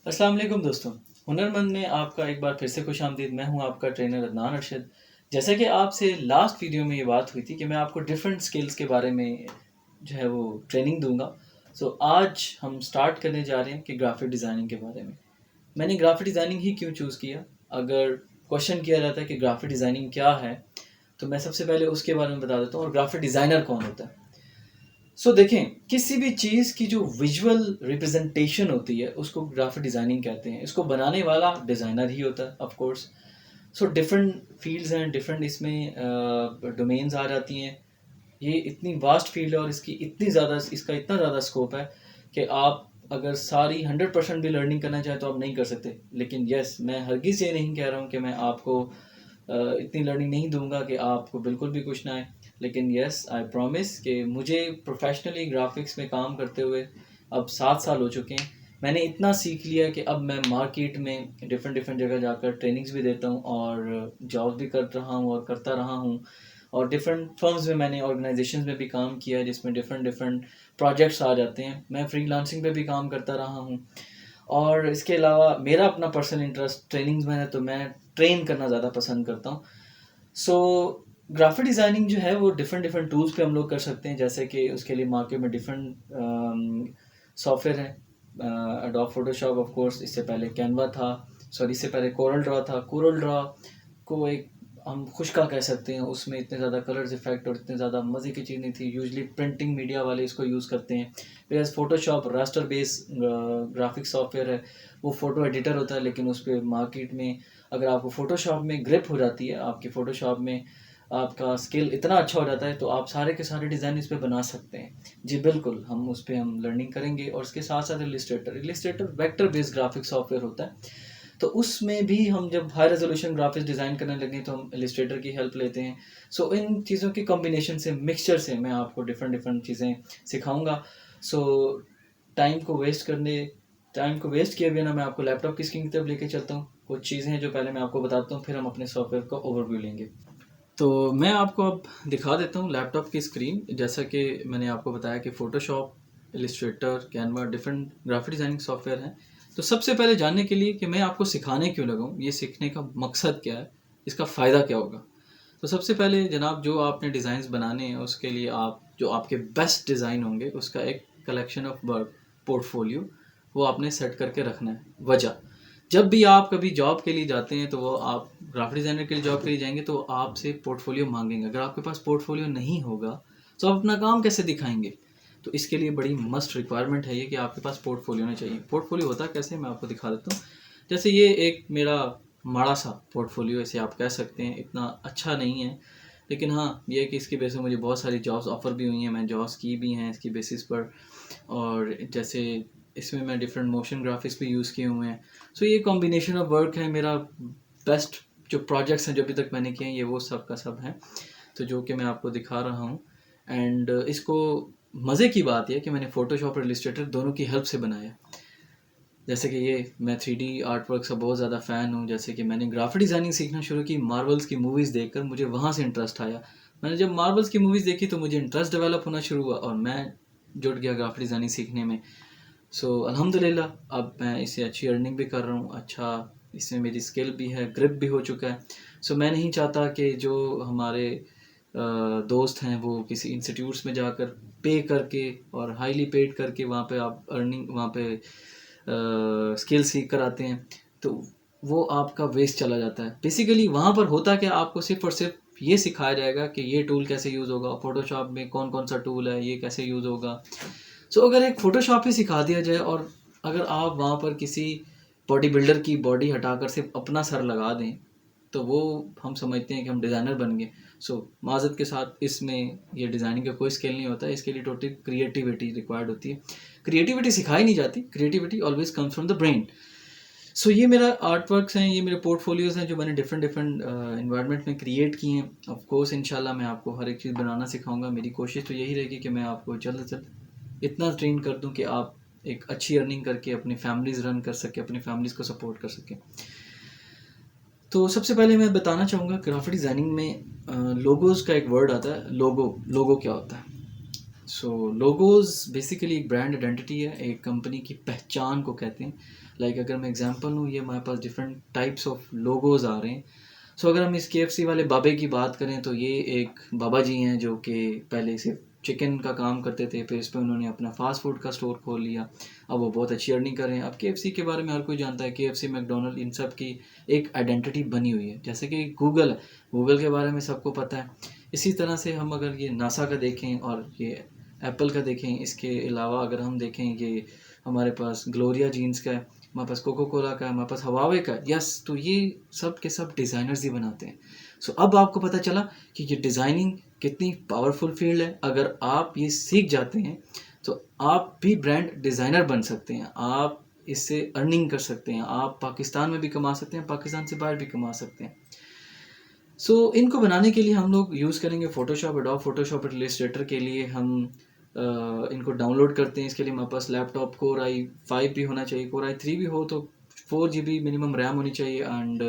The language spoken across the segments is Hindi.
अस्सलाम वालेकुम दोस्तों। हुनरमंद में आपका एक बार फिर से खुशामदीद। मैं हूं आपका ट्रेनर अदनान अरशद। जैसा कि आपसे लास्ट वीडियो में ये बात हुई थी कि मैं आपको डिफरेंट स्किल्स के बारे में जो है वो ट्रेनिंग दूंगा। सो आज हम स्टार्ट करने जा रहे हैं कि ग्राफिक डिज़ाइनिंग के बारे में। मैंने ग्राफिक डिज़ाइनिंग ही क्यों चूज़ किया? अगर क्वेश्चन किया जाता है कि ग्राफिक डिज़ाइनिंग क्या है, तो मैं सबसे पहले उसके बारे में बता देता हूँ और ग्राफिक डिज़ाइनर कौन होता है। देखें, किसी भी चीज़ की जो विजुअल रिप्रेजेंटेशन होती है उसको ग्राफिक डिज़ाइनिंग कहते हैं। इसको बनाने वाला डिज़ाइनर ही होता है ऑफ कोर्स। डिफरेंट फील्ड्स हैं, डिफरेंट इसमें डोमेन्स आ जाती हैं। ये इतनी वास्ट फील्ड है और इसका इतना ज़्यादा स्कोप है कि आप अगर सारी 100% भी लर्निंग करना चाहें तो आप नहीं कर सकते। लेकिन यस, मैं हरगिज़ ये नहीं कह रहा हूँ कि मैं आपको इतनी लर्निंग नहीं दूंगा कि आपको बिल्कुल भी कुछ ना आए। लेकिन यस, आई प्रॉमिस कि मुझे प्रोफेशनली ग्राफिक्स में काम करते हुए अब 7 साल हो चुके हैं। मैंने इतना सीख लिया कि अब मैं मार्केट में डिफरेंट डिफरेंट जगह जाकर ट्रेनिंग्स भी देता हूँ और जॉब भी कर रहा हूँ और करता रहा हूँ। और डिफरेंट फर्म्स में मैंने ऑर्गेनाइजेशंस में भी काम किया है जिसमें डिफरेंट डिफरेंट प्रोजेक्ट्स आ जाते हैं। मैं फ्रीलांसिंग पे भी काम करता रहा हूँ। और इसके अलावा मेरा अपना पर्सनल इंटरेस्ट ट्रेनिंग्स में है, तो मैं ट्रेन करना ज़्यादा पसंद करता हूँ। ग्राफिक डिज़ाइनिंग जो है वो डिफरेंट डिफरेंट टूल्स पे हम लोग कर सकते हैं। जैसे कि उसके लिए मार्केट में डिफरेंट सॉफ्टवेयर हैं। एडोब फोटोशॉप, ऑफ कोर्स, इससे पहले कैनवा था, इससे पहले कोरल ड्रॉ था। कोरल ड्रॉ को एक हम खुशका कह सकते हैं। उसमें इतने ज़्यादा कलर्स इफेक्ट और इतने ज़्यादा मज़े की चीज़ नहीं थी। यूजली प्रिंटिंग मीडिया वाले इसको यूज़ करते हैं। फिर Photoshop raster base graphic software है, वो फ़ोटो एडिटर होता है। लेकिन उस पर मार्केट में अगर आपको फ़ोटोशॉप में ग्रिप हो जाती है, आपकी फ़ोटोशॉप में आपका स्किल इतना अच्छा हो जाता है, तो आप सारे के सारे डिज़ाइन इस पे बना सकते हैं। जी बिल्कुल, उस पर हम लर्निंग करेंगे। और इसके साथ साथ Illustrator vector based graphic software होता है। तो उसमें भी हम जब हाई रेजोल्यूशन ग्राफिक्स डिज़ाइन करने लगे तो हम इलिस्ट्रेटर की हेल्प लेते हैं। इन चीज़ों के कॉम्बिनेशन से, मिक्सचर से मैं आपको डिफरेंट डिफरेंट चीज़ें सिखाऊंगा। सो टाइम को वेस्ट किए बिना मैं आपको लैपटॉप की स्क्रीन की तरफ लेके चलता हूँ। कुछ चीज़ें हैं जो पहले मैं आपको बताता हूँ, फिर हम अपने सॉफ्टवेयर का ओवरव्यू लेंगे। तो मैं आपको अब दिखा देता हूँ लैपटॉप की स्क्रीन। जैसा कि मैंने आपको बताया कि Photoshop, Illustrator, Canva different graphic designing software हैं। तो सबसे पहले जानने के लिए कि मैं आपको सिखाने क्यों लगा हूँ, ये सीखने का मकसद क्या है, इसका फ़ायदा क्या होगा। तो सबसे पहले जनाब, जो आपने डिज़ाइंस बनाने हैं उसके लिए आप जो आपके बेस्ट डिज़ाइन होंगे उसका एक कलेक्शन ऑफ वर्क, पोर्टफोलियो, वो आपने सेट करके रखना है। वजह, जब भी आप कभी जॉब के लिए जाते हैं तो वो आप ग्राफिक डिज़ाइनर के लिए जॉब के लिए जाएंगे तो आपसे पोर्टफोलियो मांगेंगे। अगर आपके पास पोर्टफोलियो नहीं होगा तो आप अपना काम कैसे दिखाएंगे? तो इसके लिए बड़ी मस्ट रिक्वायरमेंट है ये कि आपके पास पोर्टफोलियो होना चाहिए। पोर्टफोलियो होता कैसे, मैं आपको दिखा देता हूँ। जैसे ये एक मेरा माड़ा सा पोर्टफोलियो, इसे आप कह सकते हैं। इतना अच्छा नहीं है, लेकिन हाँ, ये है कि इसकी वजह से मुझे बहुत सारी जॉब्स ऑफ़र भी हुई हैं, मैं जॉब्स की भी हैं इसकी बेसिस पर। और जैसे इसमें मैं डिफरेंट मोशन ग्राफिक्स भी यूज़ किए हुए हैं। ये कॉम्बिनेशन ऑफ वर्क है मेरा। बेस्ट जो प्रोजेक्ट्स हैं जो अभी तक मैंने किए हैं, ये वो सब का सब हैं, तो जो कि मैं आपको दिखा रहा हूँ। एंड इसको मज़े की बात यह है कि मैंने फ़ोटोशॉप और इलिस्ट्रेटर दोनों की हेल्प से बनाया। जैसे कि ये मैं 3D आर्ट वर्क का बहुत ज़्यादा फ़ैन हूँ। जैसे कि मैंने ग्राफिक डिज़ाइनिंग सीखना शुरू की मार्वल्स की मूवीज़ देखकर, मुझे वहाँ से इंटरेस्ट आया। मैंने जब मार्वल्स की मूवीज़ देखी तो मुझे इंटरेस्ट डेवलप होना शुरू हुआ और मैं जुट गया ग्राफिक डिज़ाइनिंग सीखने में। अल्हम्दुलिल्लाह अब मैं इससे अच्छी अर्निंग भी कर रहा हूँ। अच्छा, इसमें मेरी स्किल भी है, ग्रिप भी हो चुका है। मैं नहीं चाहता कि जो हमारे दोस्त हैं वो किसी इंस्टीट्यूट्स में जाकर पे करके और हाईली पेड करके वहाँ पे आप अर्निंग, वहाँ पे स्किल सीख कर आते हैं, तो वो आपका वेस्ट चला जाता है। बेसिकली वहाँ पर होता क्या, आपको सिर्फ और सिर्फ ये सिखाया जाएगा कि ये टूल कैसे यूज़ होगा, फोटोशॉप में कौन कौन सा टूल है, ये कैसे यूज़ होगा। अगर एक फ़ोटोशॉप ही सिखा दिया जाए और अगर आप वहाँ पर किसी बॉडी बिल्डर की बॉडी हटाकर सिर्फ अपना सर लगा दें, तो वो हम समझते हैं कि हम डिज़ाइनर बन गए। माज़रत के साथ, इसमें ये डिज़ाइनिंग का कोई स्किल नहीं होता है। इसके लिए टोटल क्रिएटिविटी रिक्वायर्ड होती है। क्रिएटिविटी सिखाई नहीं जाती, creativity always comes from the brain. ये मेरा आर्ट वर्क्स हैं, ये मेरे पोर्टफोलियोज़ हैं जो मैंने डिफरेंट डिफरेंट इन्वायरमेंट में क्रिएट किए हैं। ऑफ कोर्स इंशाल्लाह मैं आपको हर एक चीज़ बनाना सिखाऊंगा। मेरी कोशिश तो यही रहेगी कि मैं आपको जल्द से जल्द इतना ट्रेन कर दूं कि आप एक अच्छी अर्निंग करके अपनी फैमिलीज़ रन कर सकें, अपनी फैमिलीज़ को सपोर्ट कर सकें। तो सबसे पहले मैं बताना चाहूँगा, ग्राफिक डिज़ाइनिंग में लोगोज़ का एक वर्ड आता है। लोगो क्या होता है? लोगोज़ बेसिकली एक ब्रांड आइडेंटिटी है, एक कंपनी की पहचान को कहते हैं। लाइक अगर मैं एग्जांपल लूँ, ये हमारे पास डिफरेंट टाइप्स ऑफ लोगोज़ आ रहे हैं। सो अगर हम इस KFC वाले बाबे की बात करें तो ये एक बाबा जी हैं जो कि पहले सिर्फ चिकन का काम करते थे, फिर इस पर उन्होंने अपना फास्ट फूड का स्टोर खोल लिया। अब वो बहुत अच्छी अर्निंग कर रहे हैं। अब KFC के बारे में हर कोई जानता है, KFC मैकडोनल्ड इन सब की एक आइडेंटिटी बनी हुई है। जैसे कि गूगल है, गूगल के बारे में सबको पता है। इसी तरह से हम अगर ये नासा का देखें और ये एप्पल का देखें, इसके अलावा अगर हम देखें ये हमारे पास ग्लोरिया जीन्स का है, हमारे पास कोको कोला का है, हमारे पास हवावे का है। यस, तो ये सब के सब डिज़ाइनर्स ही बनाते हैं। सो अब आपको पता चला कि ये डिज़ाइनिंग कितनी पावरफुल फील्ड है। अगर आप ये सीख जाते हैं तो आप भी ब्रांड डिज़ाइनर बन सकते हैं, आप इससे अर्निंग कर सकते हैं, आप पाकिस्तान में भी कमा सकते हैं, पाकिस्तान से बाहर भी कमा सकते हैं। सो इनको बनाने के लिए हम लोग यूज़ करेंगे फ़ोटोशॉप, एडोब फ़ोटोशॉप और इलस्ट्रेटर के लिए हम इनको डाउनलोड करते हैं। इसके लिए हमारे पास लैपटॉप Core i5 भी होना चाहिए, Core i3 भी हो तो 4 GB मिनिमम रैम होनी चाहिए, एंड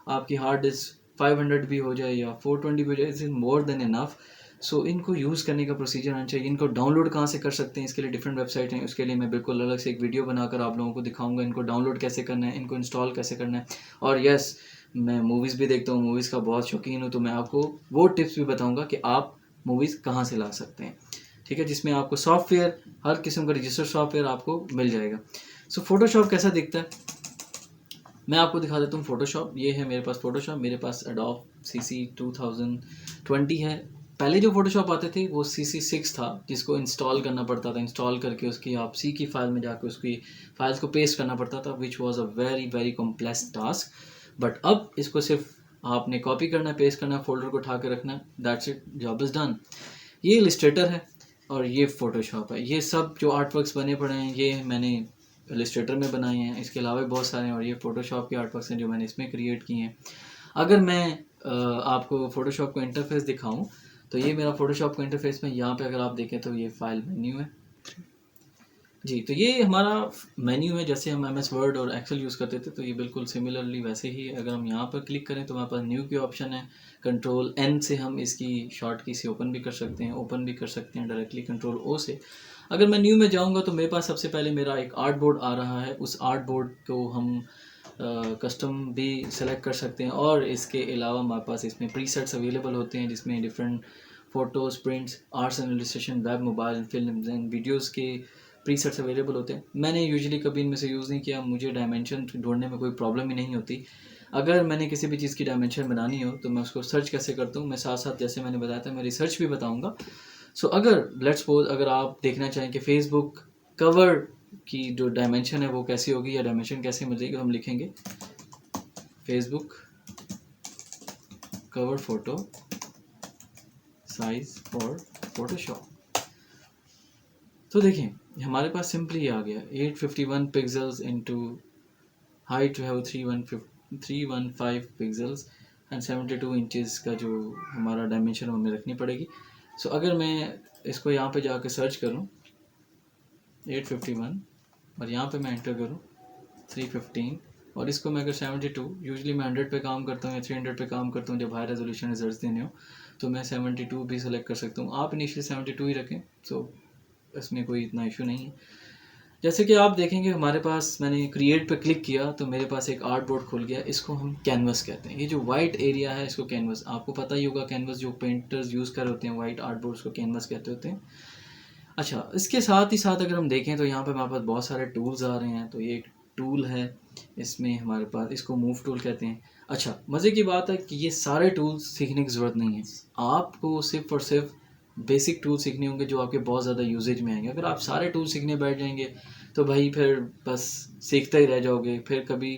आपकी हार्ड डिस्क 500 भी हो जाए या 420 भी हो जाए, इज़ मोर देन इनफ। सो इनको यूज़ करने का प्रोसीजर आना चाहिए। इनको डाउनलोड कहाँ से कर सकते हैं, इसके लिए डिफरेंट वेबसाइट हैं, उसके लिए मैं बिल्कुल अलग से एक वीडियो बनाकर आप लोगों को दिखाऊंगा इनको डाउनलोड कैसे करना है, इनको इंस्टॉल कैसे करना है। और यस, मैं मूवीज़ भी देखता हूँ, मूवीज़ का बहुत शौकीन हूँ, तो मैं आपको वो टिप्स भी बताऊँगा कि आप मूवीज़ कहाँ से ला सकते हैं, ठीक है, जिसमें आपको सॉफ्टवेयर, हर किस्म का रजिस्टर सॉफ्टवेयर आपको मिल जाएगा। सो फोटोशॉप कैसा दिखता है मैं आपको दिखा देता हूँ। फोटोशॉप ये है मेरे पास फोटोशॉप, मेरे पास एडोब CC 2020 है। पहले जो फोटोशॉप आते थे वो CC6 था, जिसको इंस्टॉल करना पड़ता था, इंस्टॉल करके उसकी आप C की फाइल में जाकर उसकी फाइल्स को पेस्ट करना पड़ता था, which was a very very complex task. But अब इसको सिर्फ आपने कॉपी करना है, पेस्ट करना है, फोल्डर को उठा के रखना है, that's it, job is done. ये इलस्ट्रेटर है और ये फ़ोटोशॉप है। ये सब जो आर्ट वर्क्स बने पड़े हैं ये मैंने इलस्ट्रेटर में बनाए हैं, इसके अलावा भी बहुत सारे हैं, और ये फ़ोटोशॉप के आर्ट वर्क्स हैं जो मैंने इसमें क्रिएट किए हैं। अगर मैं आपको फ़ोटोशॉप का इंटरफेस दिखाऊं तो ये मेरा फ़ोटोशॉप का इंटरफेस में, यहाँ पे अगर आप देखें तो ये फाइल मेन्यू है जी। तो ये हमारा मेन्यू है, जैसे हम MS वर्ड और एक्सेल यूज़ करते थे, तो ये बिल्कुल सिमिलरली वैसे ही है। अगर हम यहाँ पर क्लिक करें तो हमारे पास न्यू की ऑप्शन है, कंट्रोल N से हम इसकी शॉर्ट की से ओपन भी कर सकते हैं, ओपन भी कर सकते हैं डायरेक्टली कंट्रोल O से। अगर मैं न्यू में जाऊँगा तो मेरे पास सबसे पहले मेरा एक आर्ट बोर्ड आ रहा है, उस आर्ट बोर्ड को हम कस्टम भी सेलेक्ट कर सकते हैं, और इसके अलावा हमारे पास इसमें प्रीसेट्स अवेलेबल होते हैं जिसमें different photos, prints, arts and illustration, web, mobile, film and videos के प्रीसेट्स अवेलेबल होते हैं। मैंने यूजुअली कभी इनमें से यूज़ नहीं किया, मुझे डायमेंशन ढूंढने में कोई प्रॉब्लम ही नहीं होती। अगर मैंने किसी भी चीज़ की डायमेंशन बनानी हो तो मैं उसको सर्च कैसे करता हूँ, मैं साथ साथ जैसे मैंने बताया था मैं रिसर्च भी बताऊँगा। सो अगर लेट्स सपोज अगर आप देखना चाहें कि फेसबुक कवर की जो डायमेंशन है वो कैसी होगी या डायमेंशन कैसे मिलेगी, हम लिखेंगे Facebook cover photo size for Photoshop. तो देखें हमारे पास सिंपली आ गया 851 पिक्सल्स इंटू हाइट जो है वो 315 पिक्सल्स एंड 72 इंचज़ का जो हमारा डायमेंशन हमें रखनी पड़ेगी। सो अगर मैं इसको यहाँ पे जाकर सर्च करूँ 851 और यहाँ पे मैं एंटर करूँ 315 और इसको मैं अगर 72, यूजुअली मैं 100 पे काम करता हूँ या 300 पे काम करता हूँ जब हाई रेजोल्यूशन रिजल्ट्स देने हो, तो मैं 72 भी सेलेक्ट कर सकता हूँ। आप इनिशियली 72 ही रखें, सो इसमें कोई इतना इशू नहीं है। जैसे कि आप देखेंगे हमारे पास मैंने क्रिएट पे क्लिक किया तो मेरे पास एक आर्ट बोर्ड खुल गया, इसको हम कैनवस कहते हैं। ये जो वाइट एरिया है इसको कैनवस, आपको पता ही होगा कैनवस जो पेंटर्स यूज़ कर होते हैं वाइट आर्ट बोर्ड्स को कैनवस कहते होते हैं। अच्छा, इसके साथ ही साथ अगर हम देखें तो यहाँ पे हमारे पास बहुत सारे टूल्स आ रहे हैं। तो ये एक टूल है, इसमें हमारे पास इसको मूव टूल कहते हैं। अच्छा, मज़े की बात है कि ये सारे टूल्स सीखने की ज़रूरत नहीं है, आपको सिर्फ और सिर्फ बेसिक टूल सीखने होंगे जो आपके बहुत ज़्यादा यूजेज में आएंगे। अगर आप सारे टूल सीखने बैठ जाएंगे तो भाई फिर बस सीखते ही रह जाओगे, फिर कभी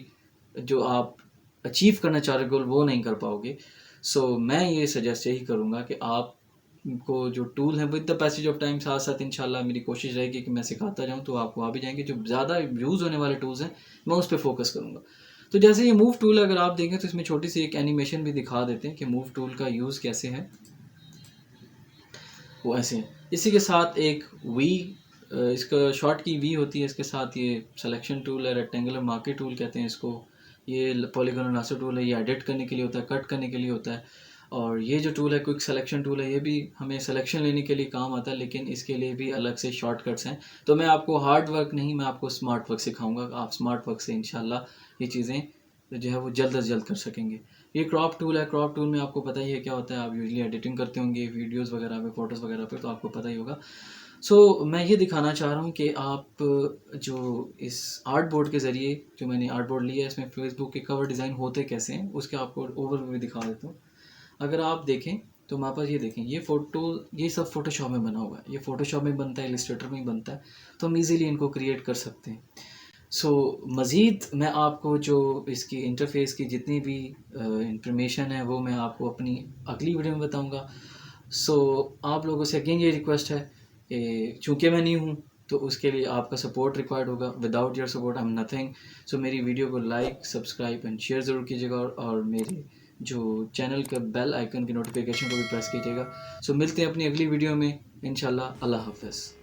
जो आप अचीव करना चाह रहे गोल वो नहीं कर पाओगे। सो मैं ये सजेस्ट यही करूँगा कि आप को जो टूल है with the passage of time साथ साथ इंशाल्लाह मेरी कोशिश रहेगी कि मैं सिखाता जाऊँ तो आप वहाँ भी जाएंगे। जो ज़्यादा यूज़ होने वाले टूल्स हैं मैं उस पर फोकस करूँगा। तो जैसे ये मूव टूल अगर आप देखें तो इसमें छोटी सी एक एनिमेशन भी दिखा देते हैं कि मूव टूल का यूज़ कैसे है, वो ऐसे है। इसी के साथ एक वी, इसका शॉर्ट की वी होती है, इसके साथ ये सिलेक्शन टूल है, रेक्टेंगुलर मार्के टूल कहते हैं इसको, ये पॉलीगॉन लासो टूल है, ये एडिट करने के लिए होता है, कट करने के लिए होता है। और ये जो टूल है क्विक सिलेक्शन टूल है, ये भी हमें सिलेक्शन लेने के लिए काम आता है, लेकिन इसके लिए भी अलग से शॉर्टकट्स हैं। तो मैं आपको हार्ड वर्क नहीं, मैं आपको स्मार्ट वर्क सिखाऊंगा। आप स्मार्ट वर्क से इंशाल्लाह ये चीज़ें जो है वो जल्द अज जल्द कर सकेंगे। ये क्रॉप टूल है। क्रॉप टूल में आपको पता ही है क्या होता है, आप यूजली एडिटिंग करते होंगे वीडियोज़ वगैरह पे, फ़ोटोज़ वगैरह पे, तो आपको पता ही होगा। मैं ये दिखाना चाह रहा हूँ कि आप जो इस आर्ट बोर्ड के ज़रिए, जो मैंने आर्ट बोर्ड लिया है, इसमें फेसबुक के कवर डिज़ाइन होते कैसे हैं उसके आपको ओवरव्यू दिखा देता हूँ। अगर आप देखें तो हमारे पास ये देखें, ये सब फ़ोटोशॉप में बना हुआ है। ये फ़ोटोशॉप में बनता है, इलस्ट्रेटर में ही बनता है, तो हम इजीली इनको क्रिएट कर सकते हैं। मज़ीद मैं आपको जो इसकी इंटरफेस की जितनी भी इंफॉर्मेशन है वो मैं आपको अपनी अगली वीडियो में बताऊंगा। आप लोगों से अगेन ये रिक्वेस्ट है कि चूँकि मैं नहीं हूँ तो उसके लिए आपका सपोर्ट रिक्वायर्ड होगा। Without your support I am nothing. मेरी वीडियो को लाइक, सब्सक्राइब एंड शेयर ज़रूर कीजिएगा, और मेरे जो चैनल का बेल आइकन की नोटिफिकेशन को भी प्रेस कीजिएगा। मिलते हैं अपनी अगली वीडियो में इंशाल्लाह। अल्लाह हाफ़िज़।